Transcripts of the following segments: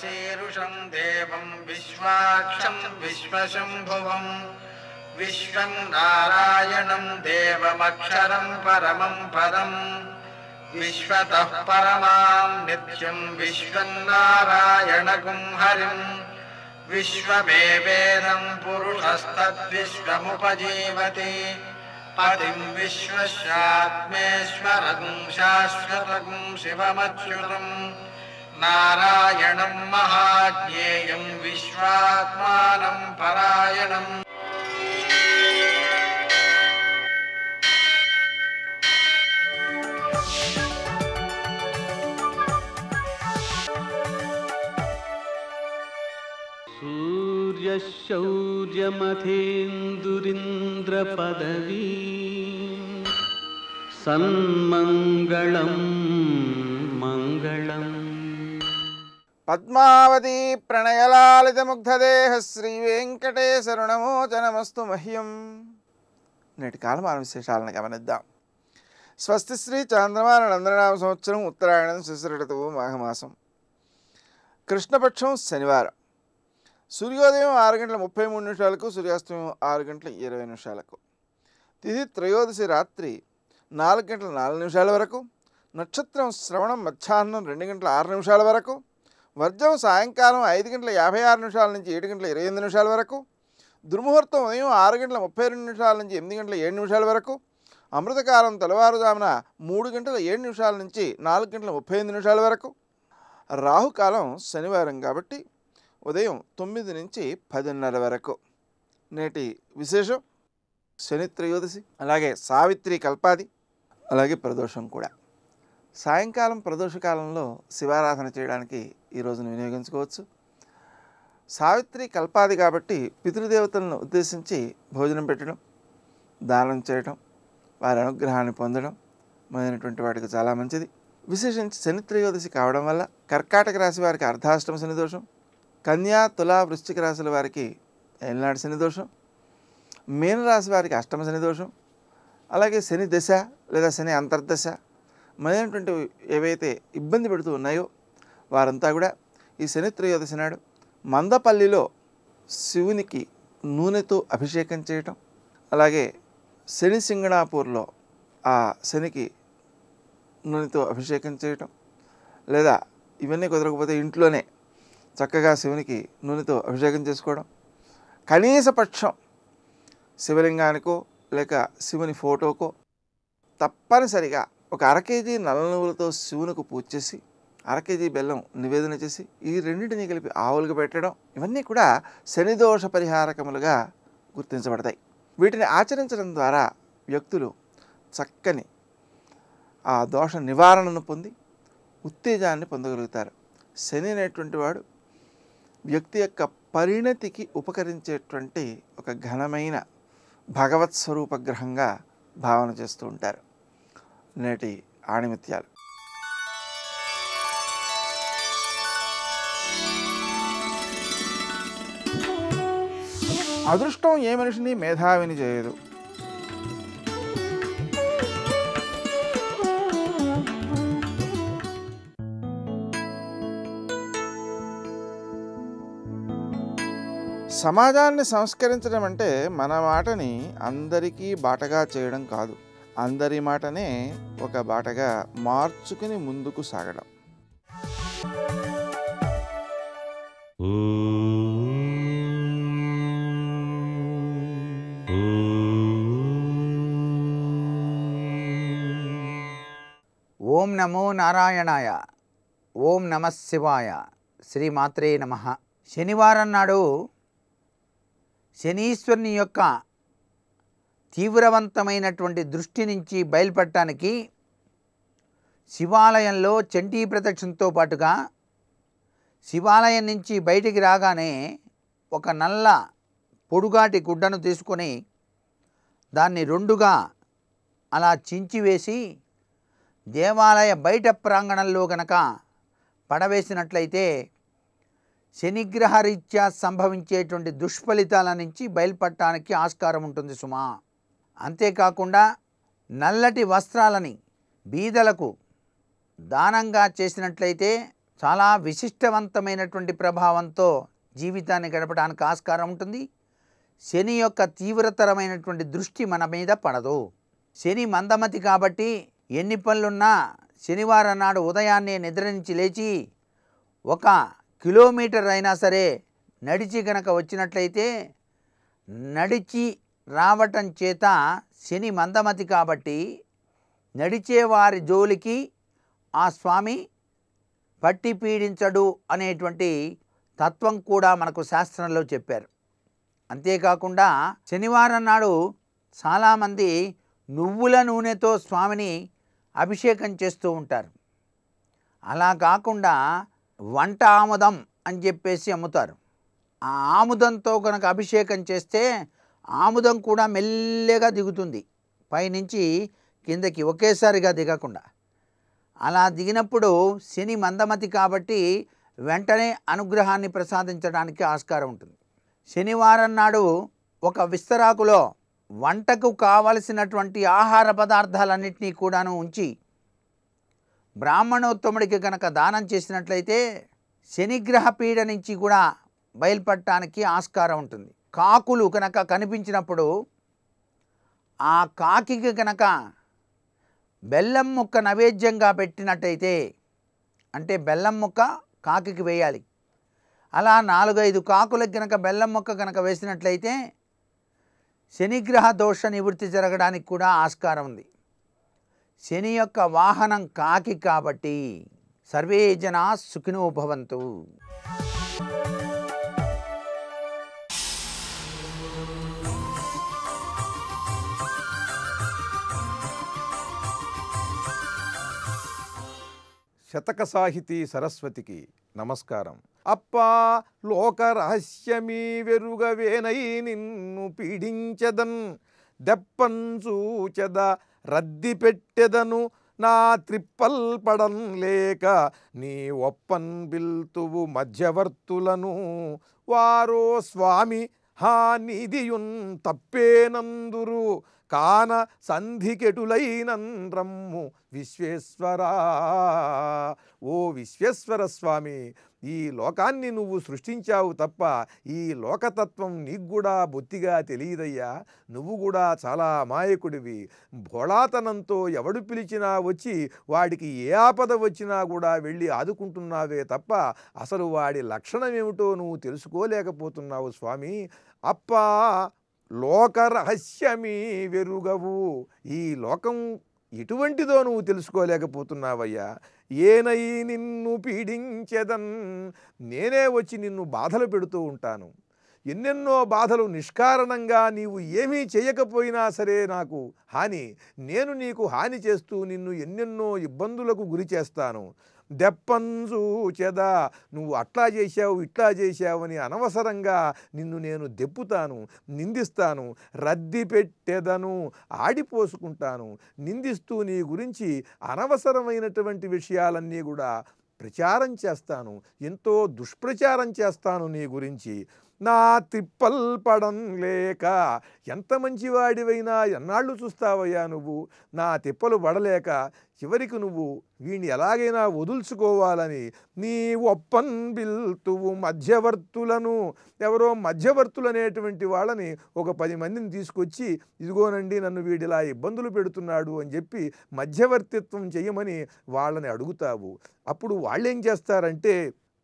शीरुषं देवं विश्वाक्षं विश्वशम्भुवं विश्वं नारायणं देवमक्षरं परमं पदं विश्वतः परमां नित्यं विश्वन्नारायणगुं हरिं विश्वमेवेदं पुरुषस्तद्विश्वमुपजीवति पतिं विश्वस्यात्मेश्वरगुं शाश्वतगुं शिवमच्युतं नारायणं महाज्ञेयं विश्वात्मानं परायणम्। सूर्यशौर्यमथेन्दुरिन्द्रपदवी सन्मङ्गलं मङ्गलम्। పద్మావతి ప్రణయలాలిత ముగ్ధదేహ శ్రీ వెంకటేశరుణమోచనమస్తు మహ్యం. నేటి కాలమాన విశేషాలను గమనిద్దాం. స్వస్తి శ్రీ చాంద్రమాన నందననామ సంవత్సరం ఉత్తరాయణం శిశిరఋతువు మాఘమాసం కృష్ణపక్షం శనివారం. సూర్యోదయం 6:33 సూర్యాస్తమయం 6:20 తిథి త్రయోదశి రాత్రి 4:04 వరకు, నక్షత్రం శ్రవణం మధ్యాహ్నం 2:06 వరకు, వర్జం సాయంకాలం 5:56 నుంచి 7:28 వరకు, దుర్ముహూర్తం ఉదయం 6:32 నుంచి 8:07 వరకు, అమృతకాలం తెల్లవారుజామున 3:07 నుంచి 4:35 వరకు, రాహుకాలం శనివారం కాబట్టి ఉదయం 9 నుంచి 10:30 వరకు. నేటి విశేషం శని త్రయోదశి, అలాగే సావిత్రి కల్పాది, అలాగే ప్రదోషం కూడా. సాయంకాలం ప్రదోషకాలంలో శివారాధన చేయడానికి ఈ రోజును వినియోగించుకోవచ్చు. సావిత్రి కల్పాది కాబట్టి పితృదేవతలను ఉద్దేశించి భోజనం పెట్టడం, దానం చేయడం, వారి అనుగ్రహాన్ని పొందడం మొదలైనటువంటి వాటికి చాలా మంచిది. విశేషించి శని త్రయోదశి కావడం వల్ల కర్కాటక రాశి వారికి అర్ధాష్టమ శని దోషం, కన్యా తులా వృశ్చిక రాశుల వారికి ఏలినాటి శని దోషం, మీనరాశి వారికి అష్టమ శని దోషం, అలాగే శని దశ లేదా శని అంతర్దశ మొదలైనటువంటి ఏవైతే ఇబ్బంది పెడుతూ ఉన్నాయో వారంతా కూడా ఈ శని త్రయోదశి నాడు మందపల్లిలో శివునికి నూనెతో అభిషేకం చేయటం, అలాగే శని సింగణాపూర్లో ఆ శనికి నూనెతో అభిషేకం చేయటం, లేదా ఇవన్నీ కుదరకపోతే ఇంట్లోనే చక్కగా శివునికి నూనెతో అభిషేకం చేసుకోవడం, కనీస పక్షం శివలింగానికో లేక శివుని ఫోటోకో తప్పనిసరిగా ఒక 1/2 కేజీ నల్ల నువ్వులతో శివునికి పూజ చేసి 1/2 కేజీ బెల్లం నివేదన చేసి ఈ రెండింటినీ కలిపి ఆవులుగా పెట్టడం, ఇవన్నీ కూడా శనిదోష పరిహారకములుగా గుర్తించబడతాయి. వీటిని ఆచరించడం ద్వారా వ్యక్తులు చక్కని ఆ దోష నివారణను పొంది ఉత్తేజాన్ని పొందగలుగుతారు. శని అనేటువంటి వాడు వ్యక్తి యొక్క పరిణతికి ఉపకరించేటువంటి ఒక ఘనమైన భగవత్ స్వరూప గ్రహంగా భావన చేస్తూ ఉంటారు. నేటి ఆణిమిత్యాలు. అదృష్టం ఏ మనిషిని మేధావిని చేయదు. సమాజాన్ని సంస్కరించడం అంటే మన మాటని అందరికీ బాటగా చేయడం కాదు, అందరి మాటనే ఒక బాటగా మార్చుకుని ముందుకు సాగడం. ఓం నమో నారాయణాయ, ఓం నమః శివాయ, శ్రీమాత్రే నమః. శనివారం నాడు శనీశ్వరుని యొక్క తీవ్రవంతమైనటువంటి దృష్టి నుంచి బయలుపడటానికి శివాలయంలో చండీ ప్రదక్షిణతో పాటుగా శివాలయం నుంచి బయటికి రాగానే ఒక నల్ల పొడుగాటి గుడ్డను తీసుకొని దాన్ని 2గా అలా చించివేసి దేవాలయ బయట ప్రాంగణంలో గనక పడవేసినట్లయితే శనిగ్రహరీత్యా సంభవించేటువంటి దుష్ఫలితాల నుంచి బయలుపడటానికి ఆస్కారం ఉంటుంది సుమా. అంతేకాకుండా నల్లటి వస్త్రాలని బీదలకు దానంగా చేసినట్లయితే చాలా విశిష్టవంతమైనటువంటి ప్రభావంతో జీవితాన్ని గడపడానికి ఆస్కారం ఉంటుంది. శని యొక్క తీవ్రతరమైనటువంటి దృష్టి మన మీద పడదు. శని మందమతి కాబట్టి ఎన్ని పనులున్నా శనివారం నాడు ఉదయాన్నే నిద్ర నుంచి లేచి 1 కిలోమీటర్ అయినా సరే నడిచి గనక వచ్చినట్లయితే నడిచి రావటం చేత శని మందమతి కాబట్టి నడిచేవారి జోలికి ఆ స్వామి పట్టి పీడించడు అనేటువంటి తత్వం కూడా మనకు శాస్త్రంలో చెప్పారు. అంతేకాకుండా శనివారం నాడు చాలామంది నువ్వుల నూనెతో స్వామిని అభిషేకం చేస్తూ ఉంటారు. అలా కాకుండా వంట ఆముదం అని చెప్పేసి అమ్ముతారు. ఆ ఆముదంతో కనుక అభిషేకం చేస్తే ఆముదం కూడా మెల్లగా దిగుతుంది, పైనుంచి కిందకి ఒకేసారిగా దిగకుండా. అలా దిగినప్పుడు శని మందమతి కాబట్టి వెంటనే అనుగ్రహాన్ని ప్రసాదించడానికి ఆస్కారం ఉంటుంది. శనివారం నాడు ఒక విస్తరాకులో వంటకు కావలసినటువంటి ఆహార పదార్థాలన్నింటినీ కూడాను ఉంచి బ్రాహ్మణోత్తముడికి కనుక దానం చేసినట్లయితే శనిగ్రహ పీడ నుంచి కూడా బయలుపడటానికి ఆస్కారం ఉంటుంది. కాకులు కనుక కనిపించినప్పుడు ఆ కాకికి కనుక బెల్లం ముక్క నైవేద్యంగా పెట్టినట్టయితే, అంటే బెల్లం ముక్క కాకికి వేయాలి. అలా 4-5 కాకులకు కనుక బెల్లం ముక్క కనుక వేసినట్లయితే శనిగ్రహ దోష నివృత్తి జరగడానికి కూడా ఆస్కారం ఉంది. శని యొక్క వాహనం కాకి కాబట్టి సర్వే జనా సుఖినో భవంతు. శతక సాహితీ సరస్వతికి నమస్కారం. అప్పా లోక రహస్యమీ వెరుగవేనై నిన్ను పీడించదన్ దెప్పంచూచెద రద్ది పెట్టెదను నా త్రిప్పల్ పడన్ లేక నీ ఒప్పన్ బిల్తువు మధ్యవర్తులను వారో స్వామి హా నిధియున్ తప్పేనందురు కాన సంధికెటులైనన్ రమ్ము విశ్వేశ్వరా. ఓ విశ్వేశ్వర స్వామి, ఈ లోకాన్ని నువ్వు సృష్టించావు తప్ప ఈ లోకతత్వం నీకు కూడా బొత్తిగా తెలియదయ్యా. నువ్వు కూడా చాలా అమాయకుడివి. భోళాతనంతో ఎవడు పిలిచినా వచ్చి వాడికి ఏ ఆపద వచ్చినా కూడా వెళ్ళి ఆదుకుంటున్నావే తప్ప అసలు వాడి లక్షణం ఏమిటో నువ్వు తెలుసుకోలేకపోతున్నావు స్వామి. అప్పా లోక రహస్యమీ వెరుగవు, ఈ లోకం ఎటువంటిదో నువ్వు తెలుసుకోలేకపోతున్నావయ్యా. ఏనై నిన్ను పీడించెదన్, నేనే వచ్చి నిన్ను బాధలు పెడుతూ ఉంటాను. ఎన్నెన్నో బాధలు నిష్కారణంగా నీవు ఏమీ చేయకపోయినా సరే నాకు హాని, నేను నీకు హాని చేస్తూ నిన్ను ఎన్నెన్నో ఇబ్బందులకు గురి చేస్తాను. దెప్పంచూచెదా, నువ్వు అట్లా చేశావు ఇట్లా చేశావని అనవసరంగా నిన్ను నేను దెప్పుతాను, నిందిస్తాను. రద్ది పెట్టెదను, ఆడిపోసుకుంటాను. నిందిస్తూ నీ గురించి అనవసరమైనటువంటి విషయాలన్నీ కూడా ప్రచారం చేస్తాను, ఎంతో దుష్ప్రచారం చేస్తాను నీ గురించి. నా తిప్పల్ పడం లేక, ఎంత మంచివాడివైనా ఎన్నాళ్ళు చూస్తావయ్యా నువ్వు. నా తిప్పలు పడలేక చివరికి నువ్వు వీణ్ణి ఎలాగైనా వదుల్చుకోవాలని నీ ఒప్పన్ బిల్తువు మధ్యవర్తులను, ఎవరో మధ్యవర్తులు అనేటువంటి వాళ్ళని ఒక 10 మందిని తీసుకొచ్చి ఇదిగోనండి నన్ను వీడిలా ఇబ్బందులు పెడుతున్నాడు అని చెప్పి మధ్యవర్తిత్వం చేయమని వాళ్ళని అడుగుతావు. అప్పుడు వాళ్ళేం చేస్తారంటే,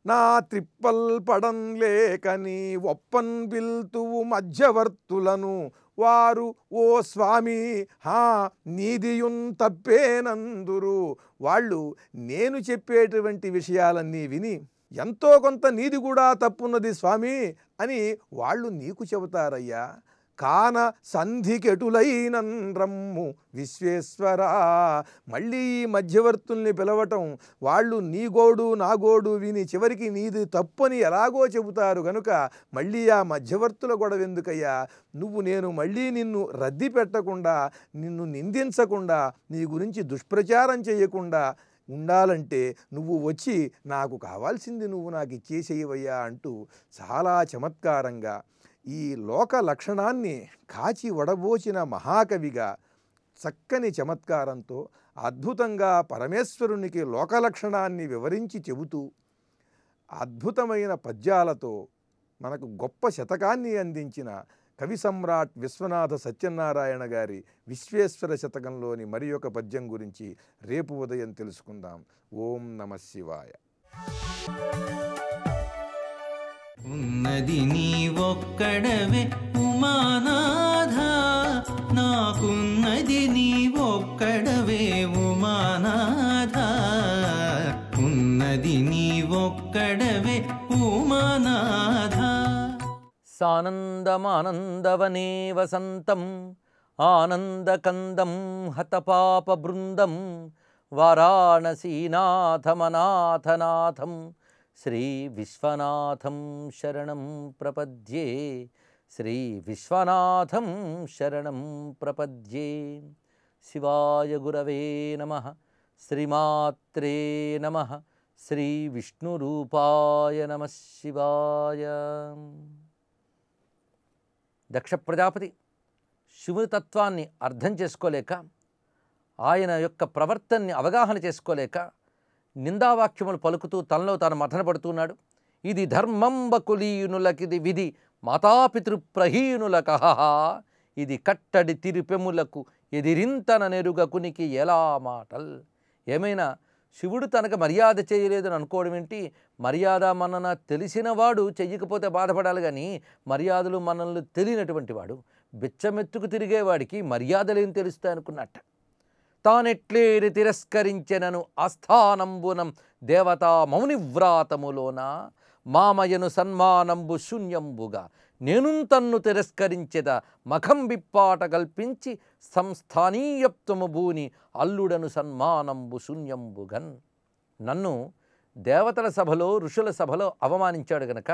నా త్రిప్పల్ పడం లేక నీ ఒప్పన్ బిల్తువు మధ్యవర్తులను వారు ఓ స్వామి హా నీదియున్ తప్పేనందురు. వాళ్ళు నేను చెప్పేటువంటి విషయాలన్నీ విని ఎంతో కొంత నీది కూడా తప్పున్నది స్వామి అని వాళ్ళు నీకు చెబుతారయ్యా. కాన సంధికెటులైనన్ రమ్ము విశ్వేశ్వరా. మళ్ళీ ఈ మధ్యవర్తుల్ని పిలవటం, వాళ్ళు నీ గోడు నా గోడు విని చివరికి నీది తప్పని ఎలాగో చెబుతారు గనుక మళ్ళీ ఆ మధ్యవర్తుల గొడవ ఎందుకయ్యా. నేను మళ్ళీ నిన్ను రద్ది పెట్టకుండా, నిన్ను నిందించకుండా, నీ గురించి దుష్ప్రచారం చేయకుండా ఉండాలంటే నువ్వు వచ్చి నాకు కావాల్సింది నువ్వు నాకు ఇచ్చేసేయవయ్యా అంటూ చాలా చమత్కారంగా ఈ లోక లక్షణాన్ని కాచి వడబోచిన మహాకవిగా చక్కని చమత్కారంతో అద్భుతంగా పరమేశ్వరునికి లోకలక్షణాన్ని వివరించి చెబుతూ అద్భుతమైన పద్యాలతో మనకు గొప్ప శతకాన్ని అందించిన కవి సమ్రాట్ విశ్వనాథ సత్యనారాయణ గారి విశ్వేశ్వర శతకంలోని మరి ఒక పద్యం గురించి రేపు ఉదయం తెలుసుకుందాం. ఓం నమః శివాయ. ఉన్నది నీవొక్కడవే ఉమానాథ, నాకున్నది నీవొక్కడవే ఉమానాథ, ఉన్నది నీవొక్కడవే ఉమానాథ. సానందమానందవనే వసంతం ఆనందకందం హతపాపబృందం వారాణసీనాథమనాథనాథం శ్రీ విశ్వనాథం శరణం ప్రపద్యే, శ్రీ విశ్వనాథం శరణం ప్రపద్యే. శివాయ గురవే నమః. శ్రీమాత్రే నమః. శ్రీ విష్ణురూపాయ నమః శివాయ. దక్ష ప్రజాపతి శివుని తత్వాన్ని అర్థం చేసుకోలేక, ఆయన యొక్క ప్రవర్తనని అవగాహన చేసుకోలేక నిందావాక్యములు పలుకుతూ తనలో తాను మథనపడుతున్నాడు. ఇది ధర్మంబకులీనులకిది విధి మాతాపితృప్రహీనులకహ, ఇది కట్టడి తిరుపెములకు ఎదిరింతన నెరుగకునికి ఎలా మాటల్. ఏమైనా శివుడు తనకు మర్యాద చేయలేదని అనుకోవడం ఏంటి? మర్యాద మనన తెలిసినవాడు చెయ్యకపోతే బాధపడాలి, కానీ మర్యాదలు మనల్ని తెలియనటువంటి వాడు బిచ్చమెత్తుకు తిరిగేవాడికి మర్యాదలేం తెలుస్తాయి అనుకున్నట్ట. తానెట్లేని తిరస్కరించెనను ఆస్థానంబునం దేవతా మౌనివ్రాతములోన, మామయను సన్మానంబు శూన్యంబుగా నేను తన్ను తిరస్కరించెద మఖం విప్పాట కల్పించి సంస్థానీయత్వము భూని అల్లుడను సన్మానంబు శూన్యంబుగన్. నన్ను దేవతల సభలో ఋషుల సభలో అవమానించాడు గనక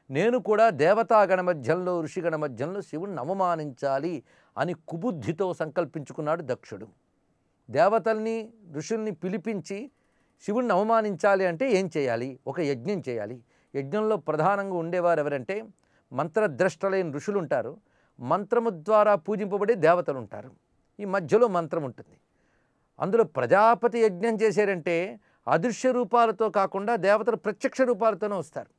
నేను కూడా దేవతాగణ మధ్యంలో ఋషిగణ మధ్యంలో శివుణ్ణి అవమానించాలి అని కుబుద్ధితో సంకల్పించుకున్నాడు దక్షుడు. దేవతల్ని ఋషుల్ని పిలిపించి శివుణ్ణి అవమానించాలి అంటే ఏం చేయాలి? ఒక యజ్ఞం చేయాలి. యజ్ఞంలో ప్రధానంగా ఉండేవారు ఎవరంటే మంత్రద్రష్టలైన ఋషులు ఉంటారు, మంత్రము ద్వారా పూజింపబడే దేవతలు ఉంటారు, ఈ మధ్యలో మంత్రం ఉంటుంది. అందులో ప్రజాపతి యజ్ఞం చేశారంటే అదృశ్య రూపాలతో కాకుండా దేవతలు ప్రత్యక్ష రూపాలతోనే వస్తారు.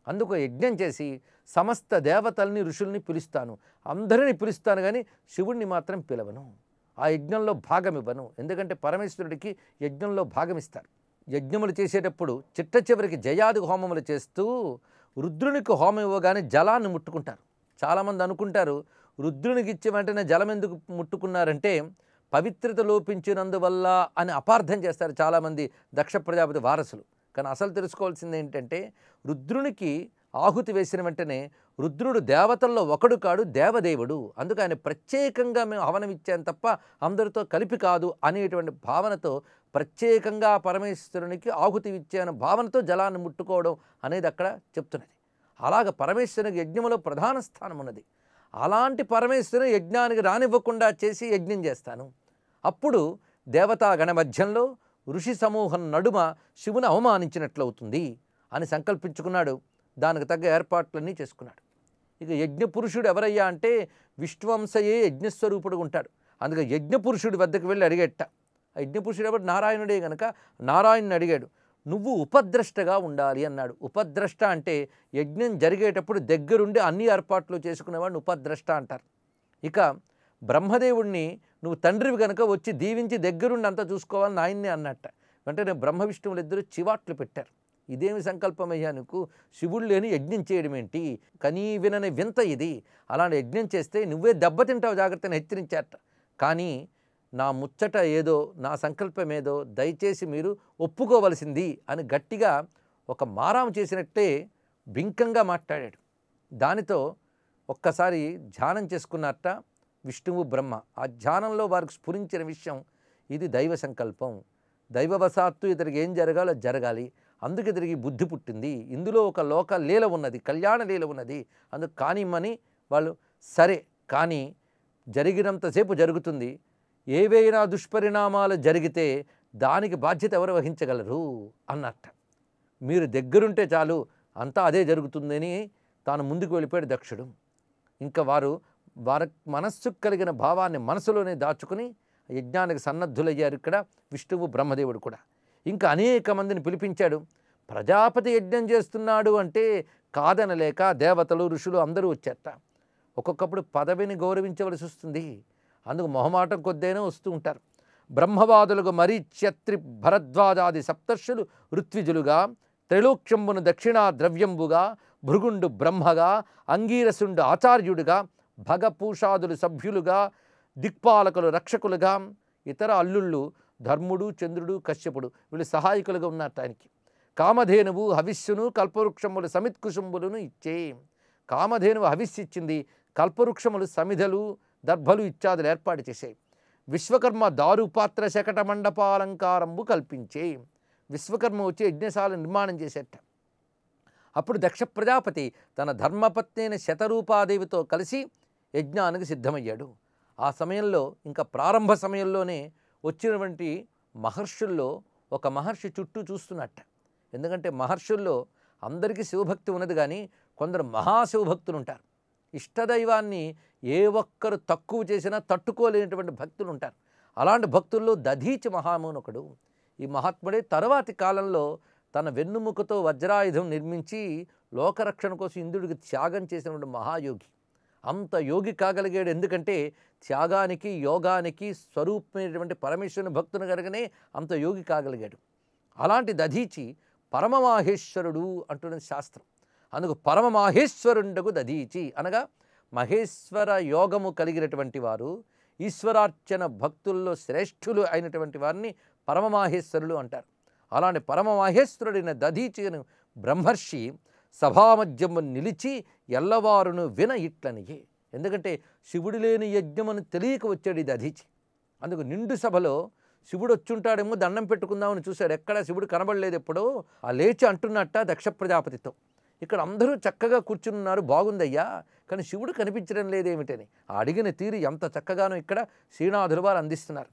అందుకు యజ్ఞం చేసి సమస్త దేవతల్ని ఋషుల్ని పిలుస్తాను, అందరినీ పిలుస్తాను, కానీ శివుణ్ణి మాత్రం పిలవను, ఆ యజ్ఞంలో భాగం ఇవ్వను. ఎందుకంటే పరమేశ్వరుడికి యజ్ఞంలో భాగం ఇస్తారు. యజ్ఞములు చేసేటప్పుడు చిట్ట చివరికి జయాది హోమములు చేస్తూ రుద్రునికి హోమం ఇవ్వగానే జలాన్ని ముట్టుకుంటారు. చాలామంది అనుకుంటారు రుద్రునికి ఇచ్చే వెంటనే జలం ఎందుకు ముట్టుకున్నారంటే పవిత్రత లోపించినందువల్ల అని అపార్థం చేస్తారు చాలామంది దక్ష ప్రజాపతి వారసులు. కానీ అసలు తెలుసుకోవాల్సింది ఏంటంటే రుద్రునికి ఆహుతి వేసిన వెంటనే రుద్రుడు దేవతల్లో ఒకడు కాడు, దేవదేవుడు. అందుకు ఆయన ప్రత్యేకంగా మేము హవనం ఇచ్చాం తప్ప అందరితో కలిపి కాదు అనేటువంటి భావనతో ప్రత్యేకంగా పరమేశ్వరునికి ఆహుతి ఇచ్చాన భావనతో జలాన్ని ముట్టుకోవడం అనేది అక్కడ చెప్తున్నది. అలాగ పరమేశ్వరునికి యజ్ఞంలో ప్రధాన స్థానం ఉన్నది. అలాంటి పరమేశ్వరుని యజ్ఞానికి రానివ్వకుండా చేసి యజ్ఞం చేస్తాను. అప్పుడు దేవతాగణ మధ్యంలో ఋషి సమూహం నడుమ శివుని అవమానించినట్లవుతుంది అని సంకల్పించుకున్నాడు. దానికి తగ్గ ఏర్పాట్లన్నీ చేసుకున్నాడు. ఇక యజ్ఞపురుషుడు ఎవరయ్యా అంటే విష్ణువంశయే యజ్ఞస్వరూపుడు ఉంటాడు. అందుకే యజ్ఞపురుషుడి వద్దకు వెళ్ళి అడిగేట. ఆ యజ్ఞపురుషుడు ఎవరు? నారాయణుడే గనక నారాయణుని అడిగాడు, నువ్వు ఉపద్రష్టగా ఉండాలి అన్నాడు. ఉపద్రష్ట అంటే యజ్ఞం జరిగేటప్పుడు దగ్గరుండి అన్ని ఏర్పాట్లు చేసుకునేవాడిని ఉపద్రష్ట అంటారు. ఇక బ్రహ్మదేవుణ్ణి నువ్వు తండ్రివి కనుక వచ్చి దీవించి దగ్గరుండి అంతా చూసుకోవాలని ఆయన్నే అన్నట్ట. వెంటనే బ్రహ్మ విష్ణువులు ఇద్దరు చివాట్లు పెట్టారు. ఇదేమి సంకల్పమయ్యా నీకు? శివుడు లేని యజ్ఞం చేయడం ఏంటి? కనీ వినని వింత ఇది. అలాంటి యజ్ఞం చేస్తే నువ్వే దెబ్బతింటావు, జాగ్రత్తని హెచ్చరించారట. కానీ నా ముచ్చట ఏదో, నా సంకల్పం ఏదో దయచేసి మీరు ఒప్పుకోవలసింది అని గట్టిగా ఒక మారాము చేసినట్టే బింకంగా మాట్లాడాడు. దానితో ఒక్కసారి ధ్యానం చేసుకున్నట్ట విష్ణువు బ్రహ్మ. ఆ ధ్యానంలో వారికి స్ఫురించిన విషయం, ఇది దైవ సంకల్పం, దైవవశాత్తు ఇతనికి ఏం జరగాలో జరగాలి, అందుకు ఇతనికి బుద్ధి పుట్టింది, ఇందులో ఒక లోక లీల ఉన్నది, కళ్యాణ లీల ఉన్నది, అందుకు కానిమ్మని వాళ్ళు సరే, కానీ జరిగినంతసేపు జరుగుతుంది, ఏవైనా దుష్పరిణామాలు జరిగితే దానికి బాధ్యత ఎవరు వహించగలరు అన్నట్ట. మీరు దగ్గరుంటే చాలు అంతా అదే జరుగుతుందని తాను ముందుకు వెళ్ళిపోయాడు దక్షుడు. ఇంకా వారి మనస్సుకు కలిగిన భావాన్ని మనసులోనే దాచుకుని యజ్ఞానికి సన్నద్ధులయ్యారు ఇక్కడ విష్ణువు బ్రహ్మదేవుడు కూడా. ఇంకా అనేక మందిని పిలిపించాడు. ప్రజాపతి యజ్ఞం చేస్తున్నాడు అంటే కాదనలేక దేవతలు ఋషులు అందరూ వచ్చారట. ఒక్కొక్కప్పుడు పదవిని గౌరవించవలసి వస్తుంది, అందుకు మొహమాటం కొద్దైనా వస్తూ ఉంటారు. బ్రహ్మవాదులకు మరీచ్యత్రి భరద్వాజాది సప్తర్షులు ఋత్విజులుగా, త్రైలోక్యంబును దక్షిణా ద్రవ్యంబుగా, భృగుండు బ్రహ్మగా, అంగీరసుండు ఆచార్యుడిగా, భగపూషాదులు సభ్యులుగా, దిక్పాలకులు రక్షకులుగా, ఇతర అల్లుళ్ళు ధర్ముడు, చంద్రుడు, కశ్యపుడు వీళ్ళు సహాయకులుగా ఉన్నట్టు ఆయనకి. కామధేనువు హవిస్సును కల్పవృక్షములు సమిత్కుశుంబులను ఇచ్చే. కామధేనువు హవిస్సు ఇచ్చింది, కల్పవృక్షములు సమిధలు దర్భలు ఇత్యాదులు ఏర్పాటు చేశాయి. విశ్వకర్మ దారుపాత్ర శకట మండపాలంకారంబు కల్పించే. విశ్వకర్మ వచ్చి యజ్ఞశాల నిర్మాణం చేసేట. అప్పుడు దక్ష ప్రజాపతి తన ధర్మపత్ని అయిన శతరూపాదేవితో కలిసి యజ్ఞానికి సిద్ధమయ్యాడు. ఆ సమయంలో ఇంకా ప్రారంభ సమయంలోనే వచ్చినటువంటి మహర్షుల్లో ఒక మహర్షి చుట్టూ చూస్తున్నట్ట. ఎందుకంటే మహర్షుల్లో అందరికీ శివభక్తి ఉన్నది, కానీ కొందరు మహాశివభక్తులు ఉంటారు. ఇష్టదైవాన్ని ఏ ఒక్కరు తక్కువ చేసినా తట్టుకోలేనటువంటి భక్తులు ఉంటారు. అలాంటి భక్తుల్లో దధీచి మహామునొకడు. ఈ మహాత్ముడే తరువాతి కాలంలో తన వెన్నుముకతో వజ్రాయుధం నిర్మించి లోకరక్షణ కోసం ఇంద్రుడికి త్యాగం చేసినటువంటి మహాయోగి. అంత యోగి కాగలిగాడు. ఎందుకంటే త్యాగానికి యోగానికి స్వరూపమైనటువంటి పరమేశ్వరుని భక్తుని కనుకనే అంత యోగి కాగలిగాడు. అలాంటి దధీచి పరమమాహేశ్వరుడు అంటున్నది శాస్త్రం. అందుకు పరమమాహేశ్వరుండకు దధీచి అనగా మహేశ్వర యోగము కలిగినటువంటి వారు, ఈశ్వరార్చన భక్తుల్లో శ్రేష్ఠులు అయినటువంటి వారిని పరమమాహేశ్వరులు అంటారు. అలాంటి పరమమాహేశ్వరుడైన దధీచిను బ్రహ్మర్షి సభామధ్యము నిలిచి ఎల్లవారును విన ఇట్లనియే. ఎందుకంటే శివుడు లేని యజ్ఞమని తెలియక వచ్చాడు ఈ దధీచి. అందుకు నిండు సభలో శివుడు వచ్చుంటాడేమో దండం పెట్టుకుందామని చూశాడు. ఎక్కడ శివుడు కనబడలేదు. ఎప్పుడో ఆ లేచి అంటున్నట్ట దక్ష ప్రజాపతితో, ఇక్కడ అందరూ చక్కగా కూర్చున్నారు, బాగుందయ్యా, కానీ శివుడు కనిపించడం లేదేమిటని. అడిగిన తీరు ఎంత చక్కగానో ఇక్కడ శ్రీనాథుల వారు అందిస్తున్నారు.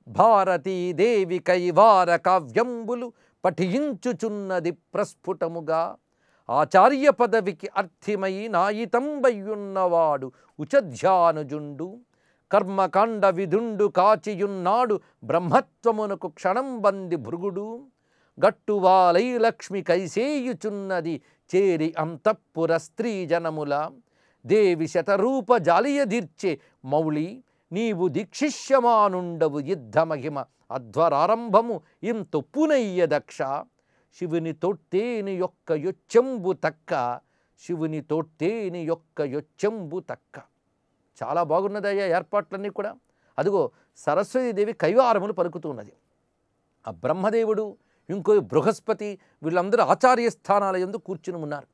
భారతీదేవి కైవార కావ్యంబులు పఠించుచున్నది ప్రస్ఫుటముగా, ఆచార్య పదవికి అర్థమై నాయితంబయ్యున్నవాడు ఉచధ్యానుజుండు, కర్మకాండ విధుండు కాచియున్నాడు బ్రహ్మత్వమునకు క్షణం బంది భృగుడు, గట్టువాలై లక్ష్మి కైసేయుచున్నది చేరి అంతఃపుర స్త్రీ జనముల, దేవి శతరూప జాలియదీర్చే మౌళి నీవు దీక్షిష్యమానుండవు యుద్ధ మహిమ అధ్వరారంభము ఇంతొప్పునయ్య దక్ష, శివుని తొట్టేని యొక్క యొచ్చెంబు తక్క, శివుని తొట్టేని యొక్క యొచ్చెంబు తక్క. చాలా బాగున్నదయ్యా ఏర్పాట్లన్నీ కూడా. అదిగో సరస్వతీదేవి కైవారములు పలుకుతున్నది. ఆ బ్రహ్మదేవుడు ఇంకో బృహస్పతి వీళ్ళందరూ ఆచార్య స్థానాల యందు కూర్చుని ఉన్నారు.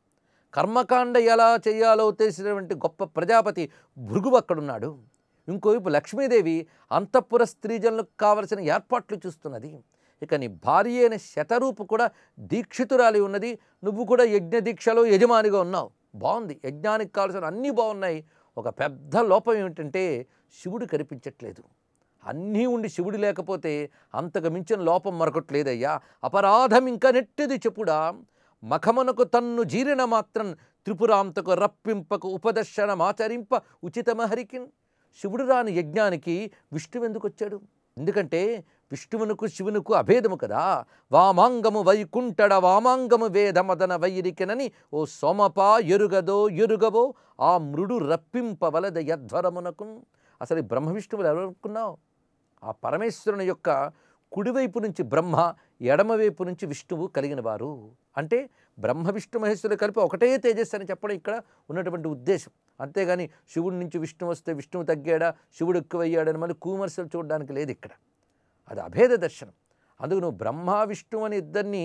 కర్మకాండ ఎలా చేయాలో తెలిసినటువంటి గొప్ప ప్రజాపతి భృగువు అక్కడున్నాడు. ఇంకోవైపు లక్ష్మీదేవి అంతఃపుర స్త్రీజనులకు కావలసిన ఏర్పాట్లు చూస్తున్నది. ఇక నీ భార్య అయిన శతరూపు కూడా దీక్షితురాలి ఉన్నది. నువ్వు కూడా యజ్ఞ దీక్షలో యజమానిగా ఉన్నావు. బాగుంది, యజ్ఞానికి కావాల్సిన అన్నీ బాగున్నాయి. ఒక పెద్ద లోపం ఏమిటంటే శివుడు కనిపించట్లేదు. అన్నీ ఉండి శివుడు లేకపోతే అంతకు మించిన లోపం మరొకటి లేదయ్యా. అపరాధం ఇంకా నెట్టిది చెప్పుడా, మఖమునకు తన్ను జీరిన మాత్రం త్రిపురాంతకు రప్పింపకు ఉపదర్శనమాచరింప ఉచితమహరికిన్. శివుడు రాని యజ్ఞానికి విష్ణువు ఎందుకు వచ్చాడు? ఎందుకంటే విష్ణువునకు శివునకు అభేదము కదా. వామాంగము వైకుంఠడ వామాంగము వేదమదన వైరికెనని ఓ సోమపా ఎరుగదో ఎరుగవో ఆ మృడు రప్పింపవలద యధ్వరమునకు. అసలు ఈ బ్రహ్మ విష్ణువులు ఎవరనుకున్నావు? ఆ పరమేశ్వరుని యొక్క కుడివైపు నుంచి బ్రహ్మ, ఎడమవైపు నుంచి విష్ణువు కలిగిన వారు. అంటే బ్రహ్మ విష్ణు మహేశ్వరులు కలిపి ఒకటే తేజస్సు అని చెప్పడం ఇక్కడ ఉన్నటువంటి ఉద్దేశం. అంతేగాని శివుడి నుంచి విష్ణువు వస్తే విష్ణువు తగ్గాడా, శివుడు ఎక్కువయ్యాడని మళ్ళీ కూమర్శలు చూడడానికి లేదు ఇక్కడ. అది అభేద దర్శనం. అందుకు నువ్వు బ్రహ్మ విష్ణువు అని ఇద్దరిని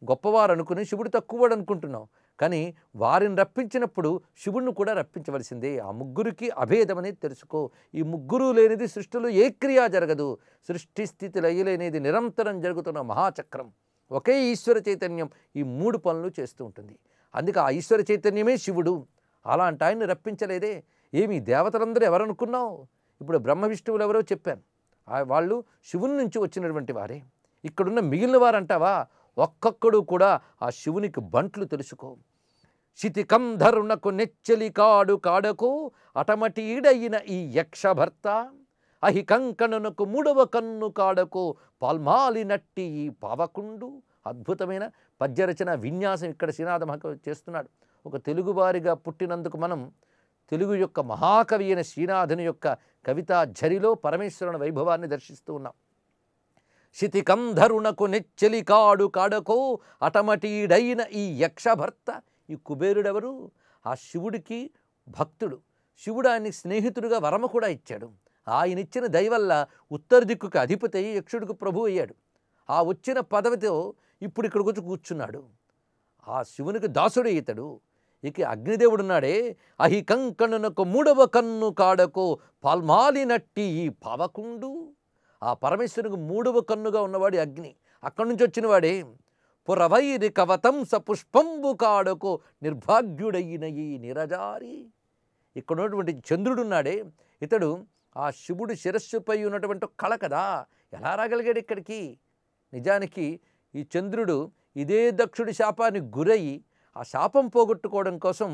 గొప్పవారు అనుకుని శివుడు తక్కువవాడు అనుకుంటున్నావు. కానీ వారిని రప్పించినప్పుడు శివుడిని కూడా రప్పించవలసిందే. ఆ ముగ్గురికి అభేదం అనేది తెలుసుకో. ఈ ముగ్గురు లేనిది సృష్టిలో ఏ క్రియ జరగదు. సృష్టి స్థితి లయలేనిది నిరంతరం జరుగుతున్న మహాచక్రం. ఒకే ఈశ్వర చైతన్యం ఈ మూడు పనులు చేస్తూ ఉంటుంది. అందుకే ఆ ఈశ్వర చైతన్యమే శివుడు. అలాంటి ఆయన్ని రప్పించలేదే. ఏమి దేవతలందరూ ఎవరనుకున్నావు? ఇప్పుడు బ్రహ్మ విష్ణువులు ఎవరో చెప్పాను. వాళ్ళు శివుని నుంచి వచ్చినటువంటి వారే. ఇక్కడున్న మిగిలిన వారంటావా? ఒక్కొక్కడు కూడా ఆ శివునికి బంట్లు తెలుసుకో. శితికంధరునకు నెచ్చలి కాడు కాడకు అటమటీడైన ఈ యక్షభర్త, అహి కంకణునకు మూడవ కన్ను కాడకో పాల్మాలి నట్టి ఈ పావకుండు. అద్భుతమైన పద్యరచన విన్యాసం ఇక్కడ శ్రీనాథ మహాకవి చేస్తున్నాడు. ఒక తెలుగువారిగా పుట్టినందుకు మనం తెలుగు యొక్క మహాకవి అయిన శ్రీనాథుని యొక్క కవితా ఝరిలో పరమేశ్వరుని వైభవాన్ని దర్శిస్తూ ఉన్నాం. శితికంధరునకు నెచ్చెలి కాడు కాడకో అటమటీడైన ఈ యక్షభర్త. ఈ కుబేరుడెవరు? ఆ శివుడికి భక్తుడు. శివుడు ఆయన్ని స్నేహితుడిగా వరమ కూడా ఇచ్చాడు. ఆయన ఇచ్చిన దయ వల్ల ఉత్తర దిక్కుకి అధిపతి అయ్యి యక్షుడికి ప్రభు అయ్యాడు. ఆ వచ్చిన పదవితో ఇప్పుడు ఇక్కడికి వచ్చి కూర్చున్నాడు. ఆ శివునికి దాసుడు ఇతడు. ఇక అగ్నిదేవుడున్నాడే, అహి కంకణునకు మూడవ కన్ను కాడకో పాల్మాలి నట్టి ఈ పావకుండు. ఆ పరమేశ్వరునికి మూడవ కన్నుగా ఉన్నవాడు అగ్ని. అక్కడి నుంచి వచ్చిన వాడే. పురవైరి కవతంస పుష్పంబు కాడకో నిర్భాగ్యుడైన ఈ నిరజారి. ఇక్కడ ఉన్నటువంటి చంద్రుడున్నాడే, ఇతడు ఆ శివుడు శిరస్సుపై ఉన్నటువంటి కళ కదా, ఎలా రాగలిగాడు ఇక్కడికి? నిజానికి ఈ చంద్రుడు ఇదే దక్షుడి శాపానికి గురయ్యి ఆ శాపం పోగొట్టుకోవడం కోసం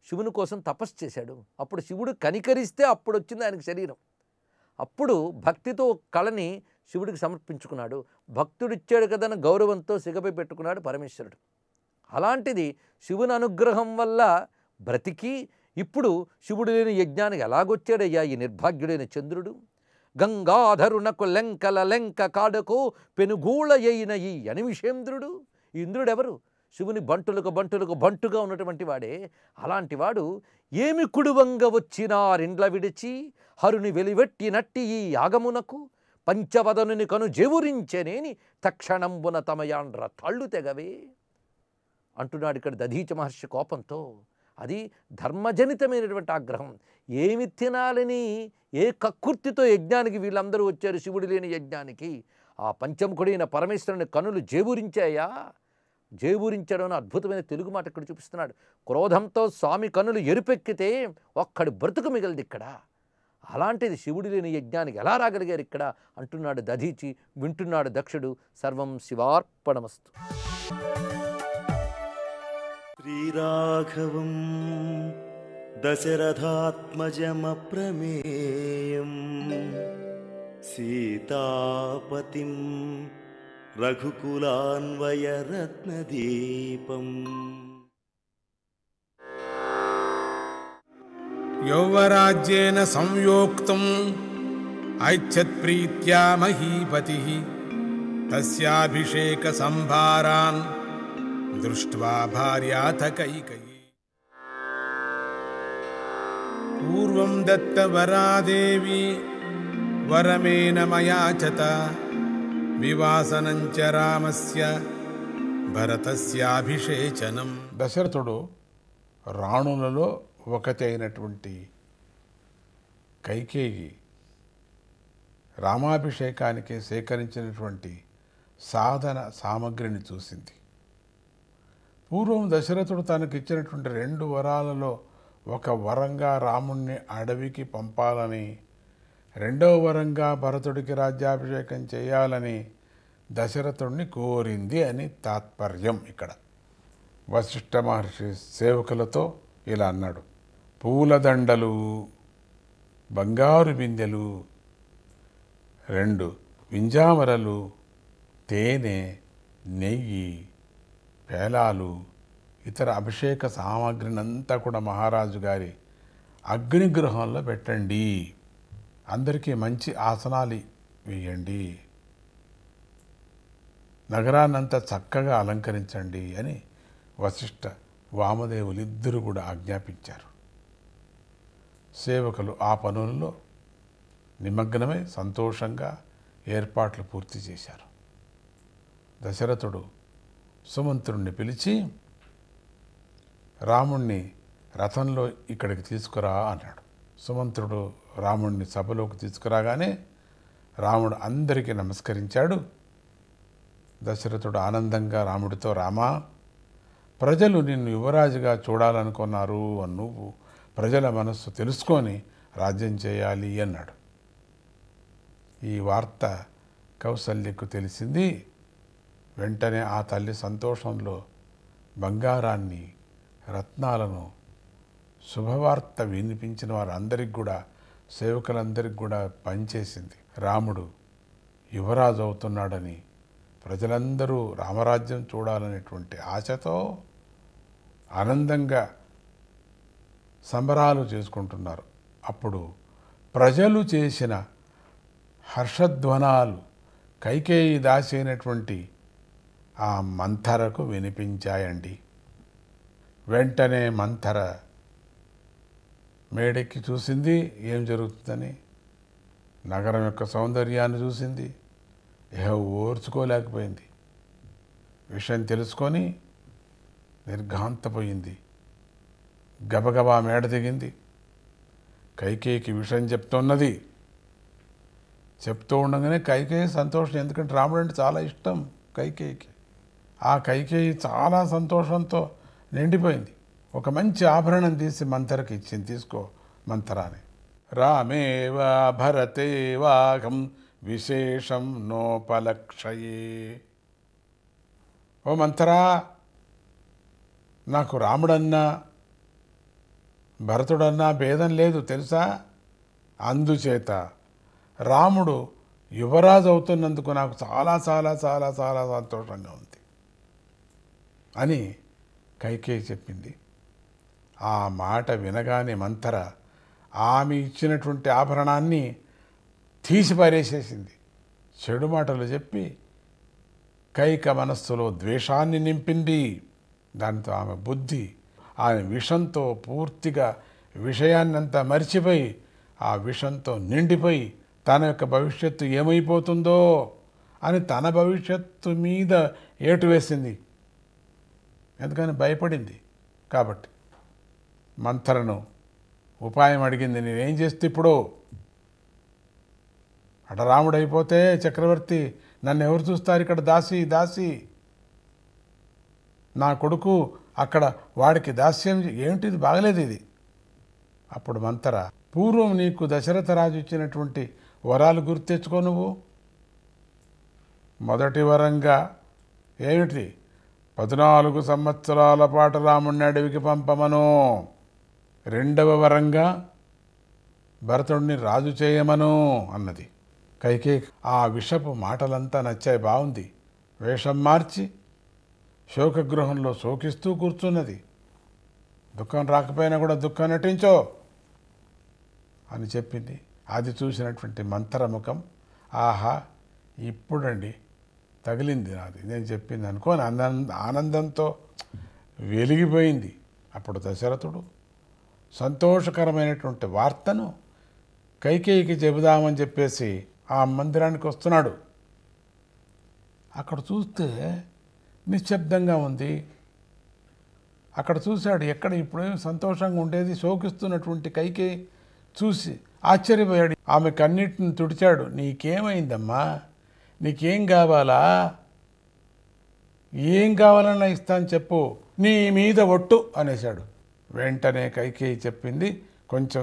శివుని కోసం తపస్సు చేశాడు. అప్పుడు శివుడు కనికరిస్తే అప్పుడు వచ్చింది ఆయనకు శరీరం. అప్పుడు భక్తితో కళని శివుడికి సమర్పించుకున్నాడు. భక్తుడిచ్చాడు కదన్న గౌరవంతో సిగపై పెట్టుకున్నాడు పరమేశ్వరుడు. అలాంటిది శివుని అనుగ్రహం వల్ల బ్రతికి ఇప్పుడు శివుడు లేని యజ్ఞానికి ఎలాగొచ్చాడయ్యా ఈ నిర్భాగ్యుడైన చంద్రుడు? గంగాధరునకు లెంకల లెంక కాడకో పెనుగూళయైన ఈ యనిమిషేంద్రుడు. ఈ ఇంద్రుడెవరు? శివుని బంటులకు బంటుగా ఉన్నటువంటి వాడే. అలాంటి వాడు ఏమి కుడువంగ వచ్చినారిండ్ల విడిచి హరుని వెలివెట్టి నట్టి ఈ యాగమునకు పంచవదనుని కను జేవురించెనేని తక్షణంబున తమయాండ్ర తాళ్ళు తెగవే అంటున్నాడు ఇక్కడ దధీచ మహర్షి కోపంతో. అది ధర్మజనితమైనటువంటి ఆగ్రహం. ఏమి తినాలని ఏ కక్కుర్తితో యజ్ఞానికి వీళ్ళందరూ వచ్చారు శివుడు లేని యజ్ఞానికి? ఆ పంచముఖుడైన పరమేశ్వరుని కనులు జేబూరించాయా? జేబూరించడం అద్భుతమైన తెలుగు మాట ఇక్కడ చూపిస్తున్నాడు. క్రోధంతో స్వామి కనులు ఎరుపెక్కితే ఒక్కడి బ్రతుకు మిగలది ఇక్కడ. అలాంటిది శివుడు లేని యజ్ఞానికి ఎలా రాగలిగారు ఇక్కడ అంటున్నాడు దధీచి. వింటున్నాడు దక్షుడు. సర్వం శివార్పణమస్తు. శ్రీరాఘవం దశరథాత్మజమప్రమేయం సీతాపతిం రఘుకులాన్వయరత్నదీపం. యౌవరాజ్యేన సంయోక్తం ఐచ్ఛత్ప్రీత్యా మహీపతిః తస్యాభిషేక సంభారాన్ దృష్ట్వా భార్యాథ కైకేయీ. పూర్వం దత్తవరా దేవి వరమేన మయాచత వివాసనం చ రామస్య భరతస్యాభిషేచనం. దశరథుడు రాణులలో ఒకటి అయినటువంటి కైకేయి రామాభిషేకానికి సేకరించినటువంటి సాధన సామగ్రిని చూసింది. పూర్వం దశరథుడు తనకిచ్చినటువంటి 2 వరాలలో ఒక వరంగా రాముణ్ణి అడవికి పంపాలని, 2వ వరంగా భరతుడికి రాజ్యాభిషేకం చేయాలని దశరథుడిని కోరింది అని తాత్పర్యం. ఇక్కడ వశిష్ఠ మహర్షి సేవకులతో ఇలా అన్నాడు: పూలదండలు, బంగారు బిందెలు, 2 వింజామరలు, తేనె, నెయ్యి, పేలాలు, ఇతర అభిషేక సామాగ్రినంతా కూడా మహారాజు గారి అగ్నిగృహంలో పెట్టండి. అందరికీ మంచి ఆసనాలు వేయండి. నగరాన్నంతా చక్కగా అలంకరించండి అని వశిష్ఠ వామదేవులు ఇద్దరు కూడా ఆజ్ఞాపించారు. సేవకులు ఆ పనుల్లో నిమగ్నమై సంతోషంగా ఏర్పాట్లు పూర్తి చేశారు. దశరథుడు సుమంత్రుణ్ణి పిలిచి రాముణ్ణి రథంలో ఇక్కడికి తీసుకురా అన్నాడు. సుమంత్రుడు రాముణ్ణి సభలోకి తీసుకురాగానే రాముడు అందరికీ నమస్కరించాడు. దశరథుడు ఆనందంగా రాముడితో, రామా, ప్రజలు నిన్ను యువరాజుగా చూడాలనుకున్నారు, నువ్వు ప్రజల మనస్సు తెలుసుకొని రాజ్యం చేయాలి అన్నాడు. ఈ వార్త కౌసల్యకు తెలిసింది. వెంటనే ఆ తల్లి సంతోషంలో బంగారాన్ని, రత్నాలను, శుభవార్త వినిపించిన వారందరికీ కూడా సేవకులందరికీ కూడా పనిచేసింది. రాముడు యువరాజు అవుతున్నాడని ప్రజలందరూ రామరాజ్యం చూడాలనేటువంటి ఆశతో ఆనందంగా సంబరాలు చేసుకుంటున్నారు. అప్పుడు ప్రజలు చేసిన హర్షధ్వనాలు కైకేయి దాసి అయినటువంటి ఆ మంథరకు వినిపించాయండి. వెంటనే మంథర మేడెక్కి చూసింది ఏం జరుగుతుందని. నగరం యొక్క సౌందర్యాన్ని చూసింది. ఓర్చుకోలేకపోయింది. విషయం తెలుసుకొని నిర్ఘాంతపోయింది. గబగబా మేడ దిగింది. కైకేయికి విషయం చెప్తున్నది. చెప్తూ ఉండగానే కైకేయి సంతోషం, ఎందుకంటే రాముడు అంటే చాలా ఇష్టం కైకేయికి. ఆ కైకేయి చాలా సంతోషంతో నిండిపోయింది. ఒక మంచి ఆభరణం తీసి మంథరకి ఇచ్చింది. తీసుకో మంథరాని. రామేవా భరతే వాగం విశేషం నోపలక్షయే. ఓ మంథరా, నాకు రాముడన్నా భరతుడన్నా భేదం లేదు తెలుసా. అందుచేత రాముడు యువరాజు అవుతున్నందుకు నాకు చాలా చాలా చాలా చాలా సంతోషంగా ఉంది అని కైకేయి చెప్పింది. ఆ మాట వినగానే మంథర ఆమె ఇచ్చినటువంటి ఆభరణాన్ని తీసి పారేసేసింది. చెడు మాటలు చెప్పి కైక మనస్సులో ద్వేషాన్ని నింపింది. దాంతో ఆమె బుద్ధి ఆమె విషంతో పూర్తిగా విషయాన్నంతా మర్చిపోయి ఆ విషంతో నిండిపోయి తన యొక్క భవిష్యత్తు ఏమైపోతుందో అని తన భవిష్యత్తు మీద ఏటు వేసింది. ఎందుకని భయపడింది కాబట్టి. మంథరను ఉపాయం అడిగింది. నేనేం చేస్తే ఇప్పుడు అట రాముడైపోతే చక్రవర్తి నన్ను ఎవరు చూస్తారు? ఇక్కడ దాసి దాసి నా కొడుకు అక్కడ వాడికి దాస్యం ఏమిటిది, బాగలేదు ఇది. అప్పుడు మంథర, పూర్వం నీకు దశరథ రాజు ఇచ్చినటువంటి వరాలు గుర్తు తెచ్చుకో. నువ్వు మొదటి వరంగా ఏమిటి? 14 సంవత్సరాల పాటు రాముడిని అడవికి పంపమను. రెండవ వరంగా భరతుడిని రాజు చేయమను అన్నది కైకేయి. ఆ విషపు మాటలంతా నచ్చాయి, బాగుంది. వేషం మార్చి శోకగృహంలో శోకిస్తూ కూర్చున్నది. దుఃఖం రాకపోయినా కూడా దుఃఖం నటించో అని చెప్పింది. అది చూసినటువంటి మంథర ముఖం, ఆహా ఇప్పుడండి తగిలింది నాది నేను చెప్పింది అనుకోని ఆనందంతో వెలిగిపోయింది. అప్పుడు దశరథుడు సంతోషకరమైనటువంటి వార్తను కైకేయికి చెబుదామని చెప్పేసి ఆ మందిరానికి వస్తున్నాడు. అక్కడ చూస్తే నిశ్శబ్దంగా ఉంది. అక్కడ చూశాడు, ఎక్కడ ఇప్పుడేం సంతోషంగా ఉండేది శోకిస్తున్నటువంటి కైకేయి చూసి ఆశ్చర్యపోయాడు. ఆమె కన్నిటిని తుడిచాడు. నీకేమైందమ్మా? నీకేం కావాలా? ఏం కావాలన్నా ఇస్తాను చెప్పు, నీ మీద ఒట్టు అనేశాడు. వెంటనే కైకేయి చెప్పింది కొంచెం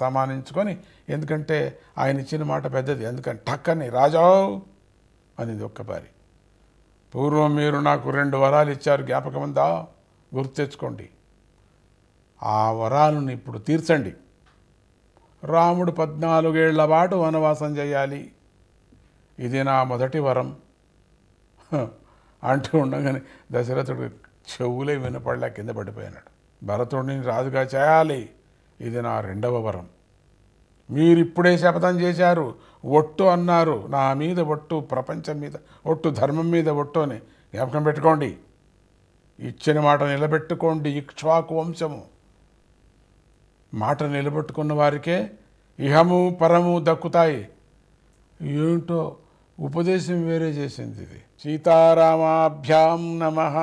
సమానించుకొని, ఎందుకంటే ఆయన ఇచ్చిన మాట పెద్దది, ఎందుకంటే టక్కని రాజా అనేది ఒక్కపారి. పూర్వం మీరు నాకు 2 వరాలు ఇచ్చారు, జ్ఞాపకం ఉందా? గుర్తు తెచ్చుకోండి. ఆ వరాలను ఇప్పుడు తీర్చండి. రాముడు 14 ఏళ్ల పాటు వనవాసం చేయాలి, ఇది నా మొదటి వరం అంటూ ఉండగానే దశరథుడు చెవులే వినపడలే కింద పడిపోయినాడు. భరతుడిని రాజుగా చేయాలి, ఇది నా 2వ వరం. మీరిప్పుడే శపథం చేశారు, ఒట్టు అన్నారు, నా మీద ఒట్టు, ప్రపంచం మీద ఒట్టు, ధర్మం మీద ఒట్టు అని జ్ఞాపకం పెట్టుకోండి. ఇచ్చిన మాట నిలబెట్టుకోండి. ఇక్ష్వాకు వంశము మాట నిలబెట్టుకున్న వారికే ఇహము పరము దక్కుతాయి. ఏంటో ఉపదేశం వేరే చేసింది ఇది. సీతారామాభ్యాం నమః.